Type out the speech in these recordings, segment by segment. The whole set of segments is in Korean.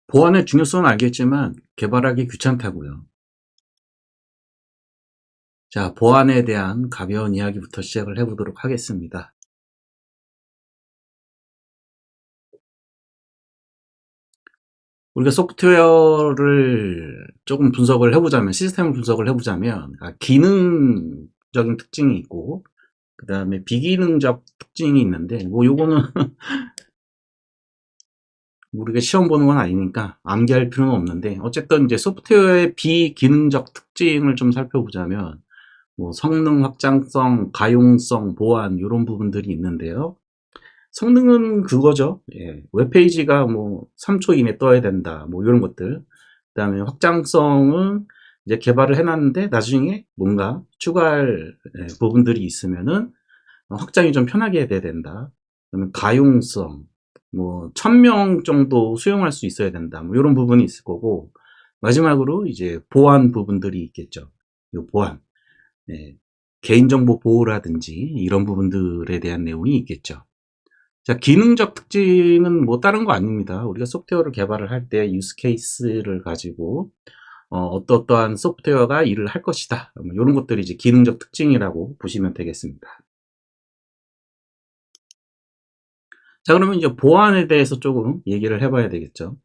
보안의 중요성은 알겠지만 개발하기 귀찮다고요. 자, 보안에 대한 가벼운 이야기부터 시작을 해보도록 하겠습니다. 우리가 소프트웨어를 조금 분석을 해보자면, 시스템을 분석을 해보자면, 기능적인 특징이 있고, 그 다음에 비기능적 특징이 있는데, 뭐 요거는 우리가 시험 보는 건 아니니까 암기할 필요는 없는데, 어쨌든 이제 소프트웨어의 비기능적 특징을 좀 살펴보자면, 뭐 성능 확장성, 가용성, 보안 이런 부분들이 있는데요. 성능은 그거죠. 예, 웹페이지가 뭐 3초 이내 떠야 된다. 뭐 이런 것들. 그다음에 확장성은 이제 개발을 해놨는데 나중에 뭔가 추가할 부분들이 있으면은 확장이 좀 편하게 돼야 된다. 그다음에 가용성, 뭐 1000명 정도 수용할 수 있어야 된다. 뭐 이런 부분이 있을 거고 마지막으로 이제 보안 부분들이 있겠죠. 이 보안. 예, 개인정보 보호라든지 이런 부분들에 대한 내용이 있겠죠. 자, 기능적 특징은 뭐 다른 거 아닙니다. 우리가 소프트웨어를 개발을 할 때 유스 케이스를 가지고 어떠한 소프트웨어가 일을 할 것이다. 이런 것들이 이제 기능적 특징이라고 보시면 되겠습니다. 자, 그러면 이제 보안에 대해서 조금 얘기를 해봐야 되겠죠.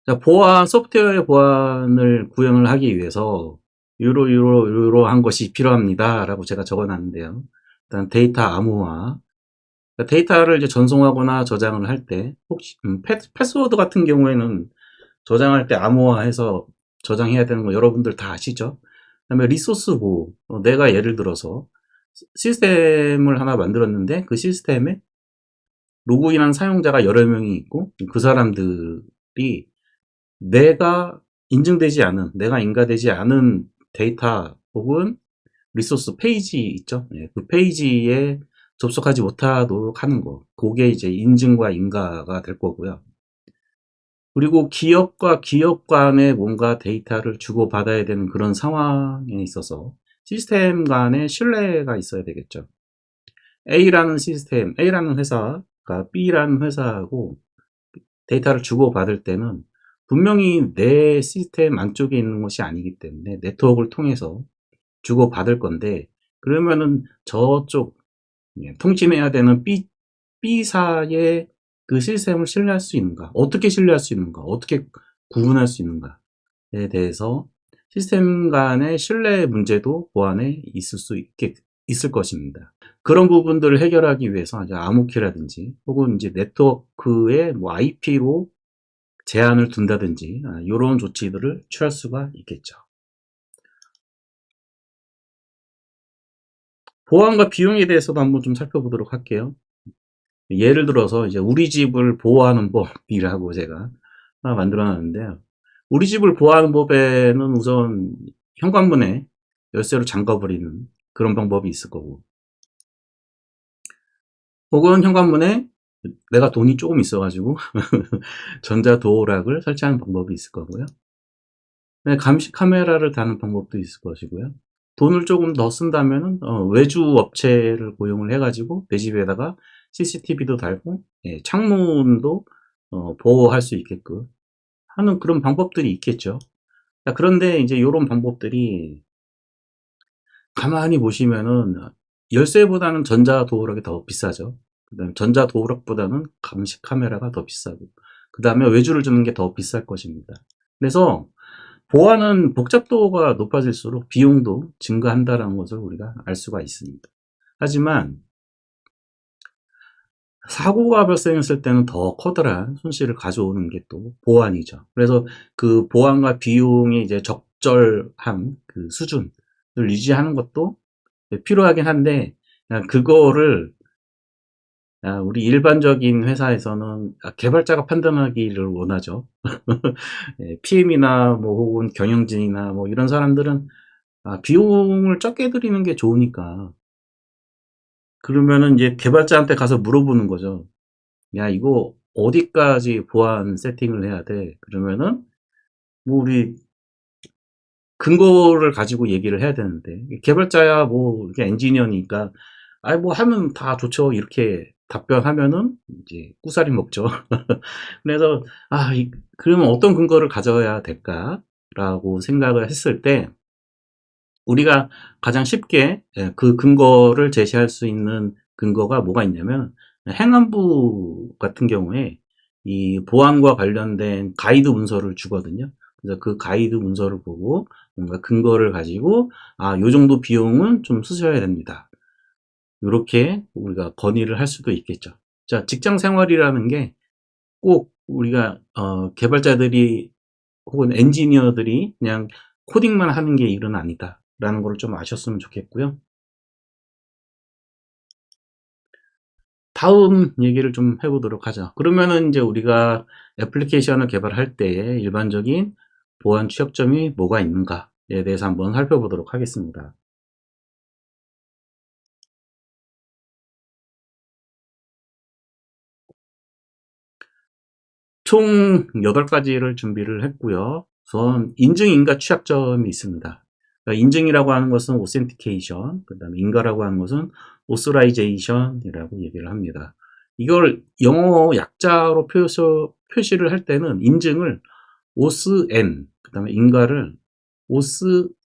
자, 소프트웨어의 보안을 구현을 하기 위해서 요러한 것이 필요합니다. 라고 제가 적어놨는데요. 일단 데이터 암호화. 그러니까 데이터를 이제 전송하거나 저장을 할 때, 혹시, 패스워드 같은 경우에는 저장할 때 암호화해서 저장해야 되는 거 여러분들 다 아시죠? 그 다음에 리소스 보호. 내가 예를 들어서 시스템을 하나 만들었는데 그 시스템에 로그인한 사용자가 여러 명이 있고 그 사람들이 내가 인증되지 않은, 내가 인가되지 않은 데이터 혹은 리소스 페이지 있죠? 네, 그 페이지에 접속하지 못하도록 하는 거. 그게 이제 인증과 인가가 될 거고요. 그리고 기업과 기업 간에 뭔가 데이터를 주고받아야 되는 그런 상황에 있어서 시스템 간의 신뢰가 있어야 되겠죠. A라는 시스템, A라는 회사가 B라는 회사하고 데이터를 주고받을 때는 분명히 내 시스템 안쪽에 있는 것이 아니기 때문에 네트워크를 통해서 주고받을 건데, 그러면은 저쪽 통신해야 되는 B사의 그 시스템을 신뢰할 수 있는가? 어떻게 신뢰할 수 있는가? 어떻게 구분할 수 있는가에 대해서 시스템 간의 신뢰 문제도 보안에 있을 것입니다. 그런 부분들을 해결하기 위해서 이제 암호키라든지 혹은 이제 네트워크에 뭐 IP로 제한을 둔다든지 이런 조치들을 취할 수가 있겠죠. 보안과 비용에 대해서도 한번 좀 살펴보도록 할게요. 예를 들어서 이제 우리 집을 보호하는 법이라고 제가 하나 만들어 놨는데요. 우리 집을 보호하는 법에는 우선 현관문에 열쇠로 잠가버리는 그런 방법이 있을 거고, 혹은 현관문에 내가 돈이 조금 있어가지고 전자도어락을 설치하는 방법이 있을 거고요. 감시 카메라를 다는 방법도 있을 것이고요. 돈을 조금 더 쓴다면 외주 업체를 고용을 해가지고 내 집에다가 CCTV도 달고 창문도 보호할 수 있게끔 하는 그런 방법들이 있겠죠. 그런데 이제 이런 방법들이 가만히 보시면은 열쇠보다는 전자도어락이 더 비싸죠. 그다음에 전자도어락보다는 감시 카메라가 더 비싸고, 그 다음에 외주를 주는 게 더 비쌀 것입니다. 그래서 보안은 복잡도가 높아질수록 비용도 증가한다는 것을 우리가 알 수가 있습니다. 하지만 사고가 발생했을 때는 더 커다란 손실을 가져오는 게 또 보안이죠. 그래서 그 보안과 비용의 이제 적절한 그 수준을 유지하는 것도 필요하긴 한데, 그거를 우리 일반적인 회사에서는 개발자가 판단하기를 원하죠. PM이나 뭐 혹은 경영진이나 뭐 이런 사람들은 비용을 적게 들이는 게 좋으니까, 그러면은 이제 개발자한테 가서 물어보는 거죠. 야, 이거 어디까지 보안 세팅을 해야 돼? 그러면은 뭐 우리 근거를 가지고 얘기를 해야 되는데, 개발자야 뭐 이게 엔지니어니까 뭐 하면 다 좋죠, 이렇게 답변하면은 이제 꾸사리 먹죠. 그래서 그러면 어떤 근거를 가져야 될까라고 생각을 했을 때 우리가 가장 쉽게 그 근거를 제시할 수 있는 근거가 뭐가 있냐면 행안부 같은 경우에 이 보안과 관련된 가이드 문서를 주거든요. 그래서 그 가이드 문서를 보고 뭔가 근거를 가지고 요 정도 비용은 좀 쓰셔야 됩니다. 이렇게 우리가 건의를 할 수도 있겠죠. 자, 직장 생활이라는 게 꼭 우리가 개발자들이 혹은 엔지니어들이 그냥 코딩만 하는 게 일은 아니다 라는 걸 좀 아셨으면 좋겠고요. 다음 얘기를 좀 해보도록 하죠. 그러면은 이제 우리가 애플리케이션을 개발할 때 일반적인 보안 취약점이 뭐가 있는가에 대해서 한번 살펴보도록 하겠습니다. 총 8가지를 준비를 했고요. 우선 인증 인가 취약점이 있습니다. 그러니까 인증이라고 하는 것은 오센티케이션, 그 다음에 인가라고 하는 것은 오스라이제이션이라고 얘기를 합니다. 이걸 영어 약자로 표시를 할 때는 인증을 오스N, 그 다음에 인가를 오스Z라고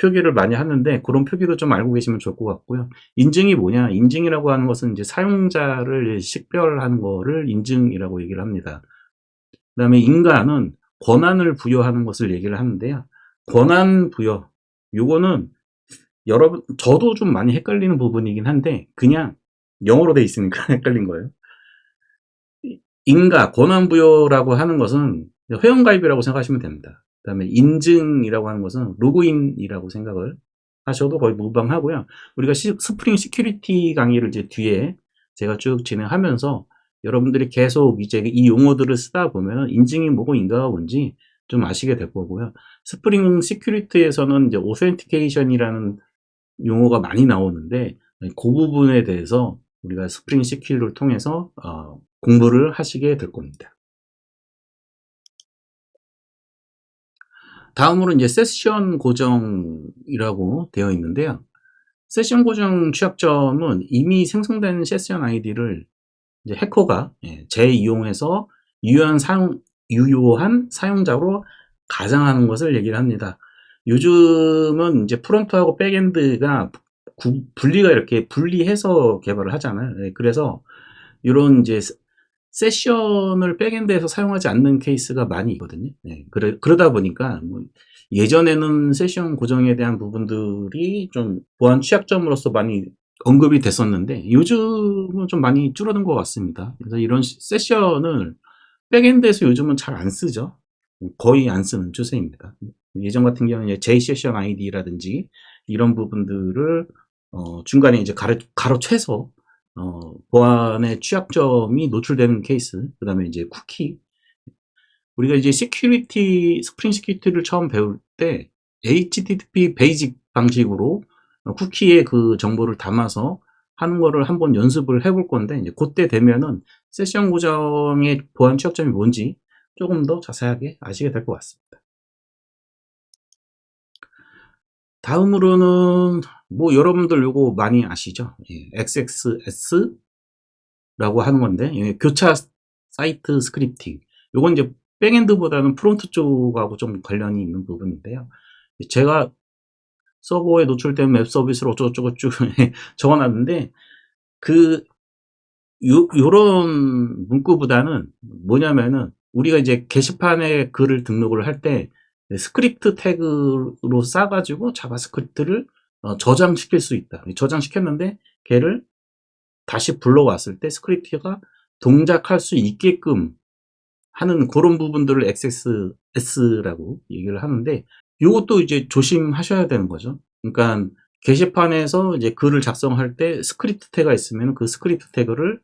표기를 많이 하는데 그런 표기도 좀 알고 계시면 좋을 것 같고요. 인증이 뭐냐? 인증이라고 하는 것은 이제 사용자를 식별하는 거를 인증이라고 얘기를 합니다. 그 다음에 인가는 권한을 부여하는 것을 얘기를 하는데요. 권한 부여, 요거는 여러분, 저도 좀 많이 헷갈리는 부분이긴 한데 그냥 영어로 돼 있으니까 헷갈린 거예요. 인가, 권한부여라고 하는 것은 회원가입이라고 생각하시면 됩니다. 그 다음에 인증이라고 하는 것은 로그인이라고 생각을 하셔도 거의 무방하고요. 우리가 스프링 시큐리티 강의를 이제 뒤에 제가 쭉 진행하면서 여러분들이 계속 이제 이 용어들을 쓰다 보면 인증이 뭐고 인가가 뭔지 좀 아시게 될 거고요. 스프링 시큐리티에서는 이제 오센티케이션이라는 용어가 많이 나오는데 그 부분에 대해서 우리가 스프링 시큐를 통해서 공부를 하시게 될 겁니다. 다음으로 이제 세션 고정이라고 되어 있는데요. 세션 고정 취약점은 이미 생성된 세션 아이디를 이제 해커가 재이용해서 유효한 사용자로 가장하는 것을 얘기를 합니다. 요즘은 이제 프론트하고 백엔드가 분리가 이렇게 분리해서 개발을 하잖아요. 그래서 이런 이제 세션을 백엔드에서 사용하지 않는 케이스가 많이 있거든요. 그러다 보니까 뭐 예전에는 세션 고정에 대한 부분들이 좀 보안 취약점으로서 많이 언급이 됐었는데 요즘은 좀 많이 줄어든 것 같습니다. 그래서 이런 세션을 백엔드에서 요즘은 잘 안 쓰죠. 거의 안 쓰는 추세입니다. 예전 같은 경우는 J세션 ID라든지 이런 부분들을 중간에 이제 가로채서 보안의 취약점이 노출되는 케이스, 그 다음에 이제 쿠키. 우리가 이제 스프링 시큐리티를 처음 배울 때 HTTP 베이직 방식으로 쿠키에 그 정보를 담아서 하는 거를 한번 연습을 해볼 건데, 이제 그때 되면은 세션 고정의 보안 취약점이 뭔지 조금 더 자세하게 아시게 될 것 같습니다. 다음으로는 뭐 여러분들 요거 많이 아시죠? XXS 라고 하는 건데 교차 사이트 스크립팅, 요건 이제 백엔드보다는 프론트 쪽하고 좀 관련이 있는 부분인데요. 제가 서버에 노출된 웹 서비스를 어쩌고저쩌고 쭉 적어놨는데 요런 문구보다는 뭐냐면은 우리가 이제 게시판에 글을 등록을 할 때 스크립트 태그로 싸가지고 자바스크립트를 저장시킬 수 있다. 저장시켰는데 걔를 다시 불러왔을 때 스크립트가 동작할 수 있게끔 하는 그런 부분들을 XSS라고 얘기를 하는데 이것도 이제 조심하셔야 되는 거죠. 그러니까 게시판에서 이제 글을 작성할 때 스크립트 태그가 있으면 그 스크립트 태그를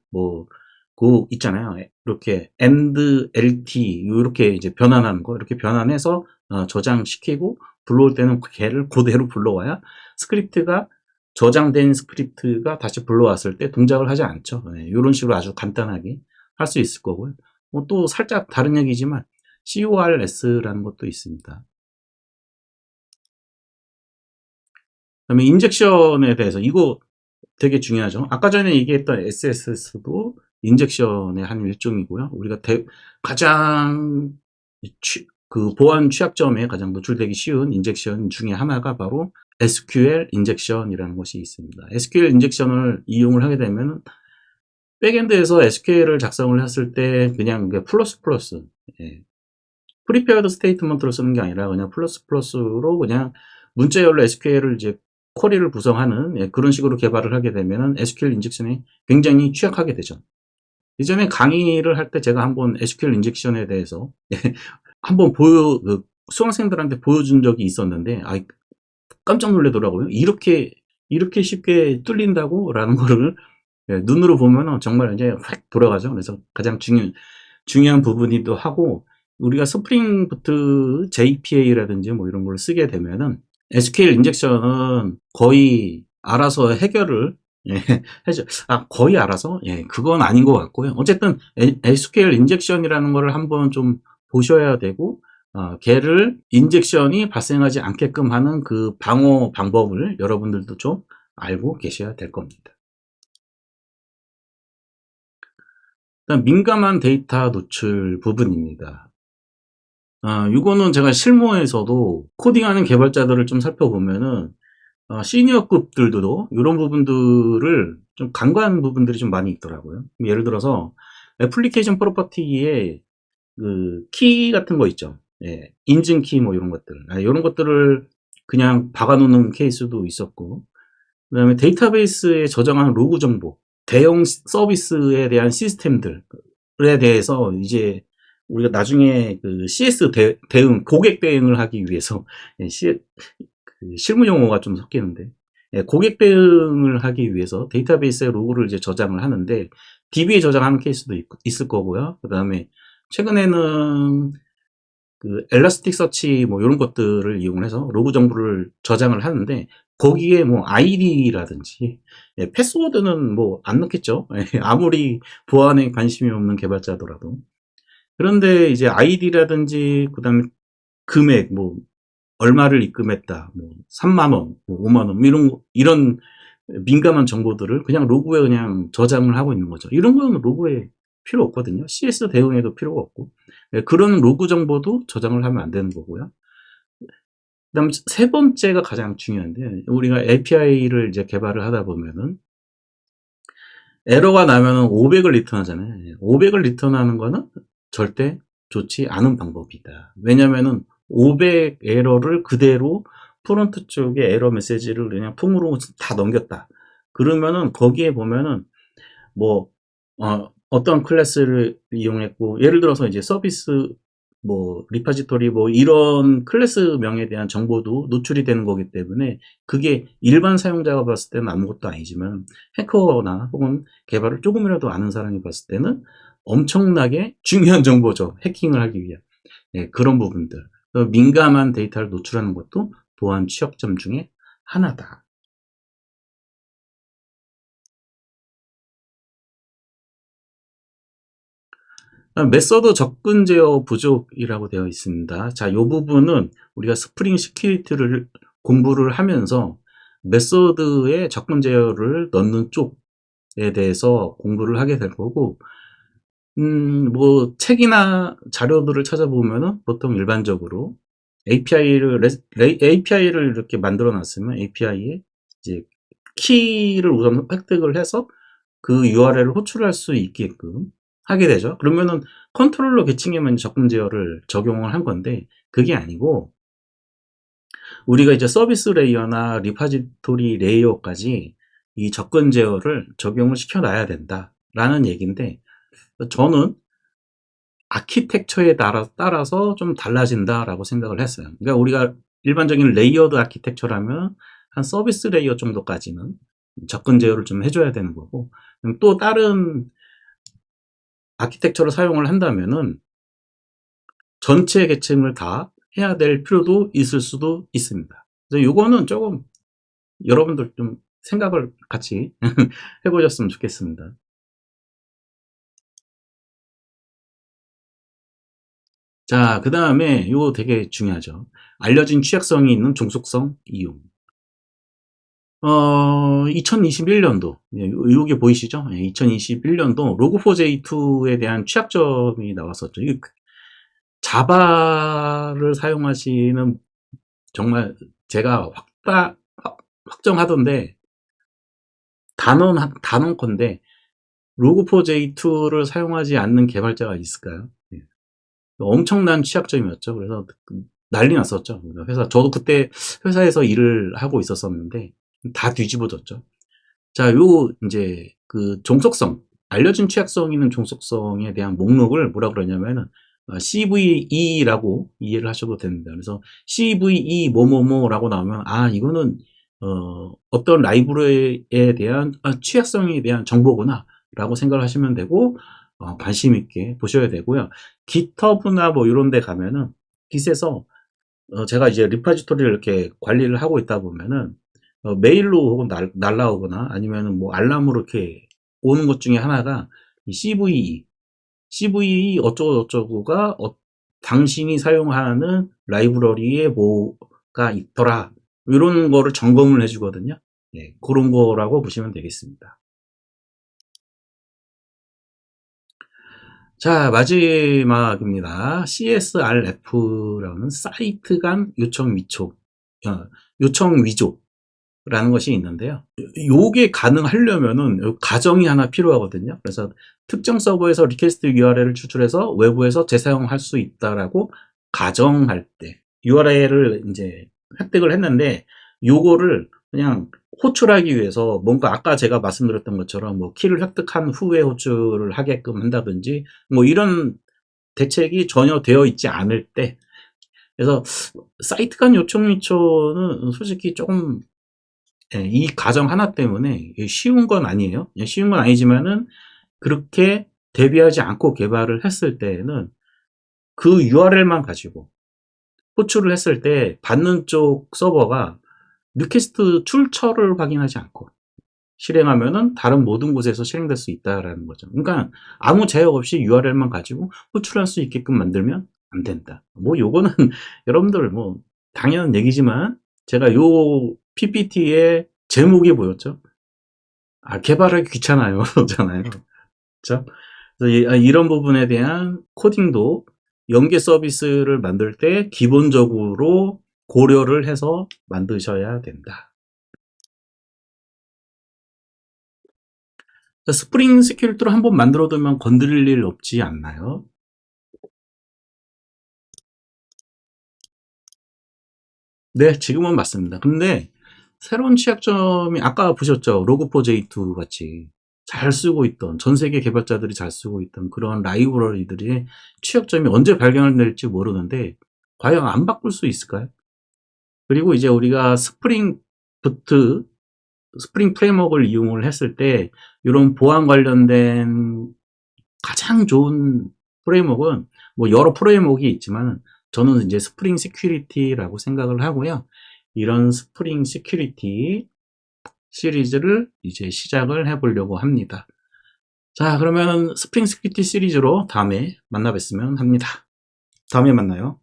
그 있잖아요. 이렇게 end lt 이렇게 이제 변환하는 거, 이렇게 변환해서 저장시키고 불러올 때는 걔를 그대로 불러와야 스크립트가 저장된 스크립트가 다시 불러왔을 때 동작을 하지 않죠. 이런 식으로 아주 간단하게 할 수 있을 거고요. 또 살짝 다른 얘기지만 CORS라는 것도 있습니다. 그다음에 인젝션에 대해서 이거 되게 중요하죠. 아까 전에 얘기했던 SSS도 인젝션의 한 일종이고요. 우리가 가장 그 보안 취약점에 가장 노출되기 쉬운 인젝션 중에 하나가 바로 SQL 인젝션이라는 것이 있습니다. SQL 인젝션을 이용을 하게 되면 백엔드에서 SQL을 작성을 했을 때 그냥 플러스 예. 프리페어드 스테이트먼트로 쓰는 게 아니라 그냥 플러스로 그냥 문자열로 SQL을 이제 쿼리를 구성하는, 예, 그런 식으로 개발을 하게 되면은 SQL 인젝션에 굉장히 취약하게 되죠. 이전에 강의를 할 때 제가 한번 SQL 인젝션에 대해서 한번 수강생들한테 보여준 적이 있었는데, 깜짝 놀라더라고요. 이렇게 쉽게 뚫린다고? 라는 거를, 예, 눈으로 보면은 정말 이제 확 돌아가죠. 그래서 가장 중요한 부분이기도 하고, 우리가 스프링 부트 JPA라든지 뭐 이런 걸 쓰게 되면은 SQL 인젝션은 거의 알아서 해결을, 예, 해줘. 거의 알아서? 예, 그건 아닌 것 같고요. 어쨌든 SQL 인젝션이라는 거를 한번 좀 보셔야 되고, 걔를 인젝션이 발생하지 않게끔 하는 그 방어 방법을 여러분들도 좀 알고 계셔야 될 겁니다. 일단 민감한 데이터 노출 부분입니다. 이거는 제가 실무에서도 코딩하는 개발자들을 좀 살펴보면은, 시니어급들도 이런 부분들을 좀 간과한 부분들이 좀 많이 있더라고요. 예를 들어서 애플리케이션 프로퍼티에 그 키 같은 거 있죠. 예, 인증키 뭐 이런 것들, 이런 것들을 그냥 박아놓는 케이스도 있었고, 그다음에 데이터베이스에 저장한 로그 정보, 대형 서비스에 대한 시스템들에 대해서 이제 우리가 나중에 그 CS 대응, 고객 대응을 하기 위해서, 예, 그 실무 용어가 좀 섞이는데, 예, 고객 대응을 하기 위해서 데이터베이스에 로그를 이제 저장을 하는데 DB에 저장하는 케이스도 있을 거고요. 그 다음에 최근에는 그 엘라스틱 서치 뭐 이런 것들을 이용해서 로그 정보를 저장을 하는데 거기에 뭐 아이디라든지, 예, 패스워드는 뭐 안 넣겠죠. 예, 아무리 보안에 관심이 없는 개발자더라도. 그런데 이제 아이디라든지 그다음에 금액, 뭐 얼마를 입금했다, 뭐 3만 원, 뭐 5만 원, 이런 민감한 정보들을 그냥 로그에 그냥 저장을 하고 있는 거죠. 이런 거는 로그에 필요 없거든요. CS 대응에도 필요가 없고, 예, 그런 로그 정보도 저장을 하면 안 되는 거고요. 그다음 세 번째가 가장 중요한데, 우리가 API를 이제 개발을 하다 보면은 에러가 나면은 500을 리턴하잖아요. 500을 리턴하는 거는 절대 좋지 않은 방법이다. 왜냐면은 500 에러를 그대로 프론트 쪽에 에러 메시지를 그냥 품으로 다 넘겼다. 그러면은 거기에 보면은 뭐 어떤 클래스를 이용했고, 예를 들어서 이제 서비스 뭐 리파지토리 뭐 이런 클래스명에 대한 정보도 노출이 되는 거기 때문에 그게 일반 사용자가 봤을 때는 아무것도 아니지만 해커나 혹은 개발을 조금이라도 아는 사람이 봤을 때는 엄청나게 중요한 정보죠. 해킹을 하기 위한, 예, 그런 부분들. 민감한 데이터를 노출하는 것도 보안 취약점 중에 하나다. 메서드 접근 제어 부족이라고 되어 있습니다. 자, 이 부분은 우리가 스프링 시큐리티를 공부를 하면서 메서드의 접근 제어를 넣는 쪽에 대해서 공부를 하게 될 거고, 뭐 책이나 자료들을 찾아보면은 보통 일반적으로 API를 이렇게 만들어 놨으면 API에 이제 키를 우선 획득을 해서 그 URL을 호출할 수 있게끔 하게 되죠. 그러면은 컨트롤러 계층에만 접근 제어를 적용을 한 건데, 그게 아니고 우리가 이제 서비스 레이어나 리파지토리 레이어까지 이 접근 제어를 적용을 시켜 놔야 된다라는 얘기인데, 저는 아키텍처에 따라서 좀 달라진다라고 생각을 했어요. 그러니까 우리가 일반적인 레이어드 아키텍처라면 한 서비스 레이어 정도까지는 접근 제어를 좀 해줘야 되는 거고, 또 다른 아키텍처를 사용을 한다면은 전체 계층을 다 해야 될 필요도 있을 수도 있습니다. 그래서 이거는 조금 여러분들 좀 생각을 같이 해보셨으면 좋겠습니다. 자, 그 다음에 이거 되게 중요하죠. 알려진 취약성이 있는 종속성 이용. 2021년도, 여기 보이시죠? 2021년도 로그4j2에 대한 취약점이 나왔었죠. 자바를 사용하시는, 정말 제가 확정하던데, 단언컨대 로그4j2를 사용하지 않는 개발자가 있을까요? 엄청난 취약점이었죠. 그래서 난리 났었죠. 저도 그때 회사에서 일을 하고 있었었는데 다 뒤집어졌죠. 자, 이제 종속성, 알려진 취약성 있는 종속성에 대한 목록을 뭐라 그러냐면은 CVE라고 이해를 하셔도 됩니다. 그래서 CVE 뭐뭐뭐라고 나오면 이거는 어떤 라이브러리에 대한 취약성에 대한 정보구나 라고 생각을 하시면 되고, 관심 있게 보셔야 되고요. GitHub나 뭐 이런 데 가면은 깃에서 제가 이제 리파지토리를 이렇게 관리를 하고 있다 보면은 메일로 혹은 날라오거나 아니면은 뭐 알람으로 이렇게 오는 것 중에 하나가 이 CVE 어쩌고저쩌고가 당신이 사용하는 라이브러리에 뭐가 있더라, 이런 거를 점검을 해주거든요. 네, 그런 거라고 보시면 되겠습니다. 자, 마지막입니다. CSRF라는 사이트 간 요청 위조라는 것이 있는데요. 요게 가능하려면은 가정이 하나 필요하거든요. 그래서 특정 서버에서 리퀘스트 URL을 추출해서 외부에서 재사용할 수 있다라고 가정할 때 URL을 이제 획득을 했는데, 요거를 그냥 호출하기 위해서 뭔가 아까 제가 말씀드렸던 것처럼 뭐 키를 획득한 후에 호출을 하게끔 한다든지 뭐 이런 대책이 전혀 되어 있지 않을 때, 그래서 사이트 간 요청 위초는 솔직히 조금 이 가정 하나 때문에 쉬운 건 아니에요. 쉬운 건 아니지만은 그렇게 대비하지 않고 개발을 했을 때에는 그 URL만 가지고 호출을 했을 때 받는 쪽 서버가 리퀘스트 출처를 확인하지 않고 실행하면은 다른 모든 곳에서 실행될 수 있다라는 거죠. 그러니까 아무 제약 없이 URL만 가지고 호출할 수 있게끔 만들면 안 된다. 뭐 요거는 여러분들 뭐 당연한 얘기지만 제가 요 PPT의 제목이 뭐였죠? 개발하기 귀찮아요. 잖아요. 그렇죠? 그래서 이런 부분에 대한 코딩도 연계 서비스를 만들 때 기본적으로 고려를 해서 만드셔야 된다. 스프링 시큐리티로 한번 만들어두면 건드릴 일 없지 않나요? 네, 지금은 맞습니다. 근데 새로운 취약점이 아까 보셨죠? 로그4j2 같이 잘 쓰고 있던, 전 세계 개발자들이 잘 쓰고 있던 그런 라이브러리들의 취약점이 언제 발견될지 모르는데 과연 안 바꿀 수 있을까요? 그리고 이제 우리가 스프링 프레임워크를 이용을 했을 때 이런 보안 관련된 가장 좋은 프레임워크는 뭐 여러 프레임워크가 있지만 저는 이제 스프링 시큐리티라고 생각을 하고요. 이런 스프링 시큐리티 시리즈를 이제 시작을 해보려고 합니다. 자, 그러면 스프링 시큐리티 시리즈로 다음에 만나 뵀으면 합니다. 다음에 만나요.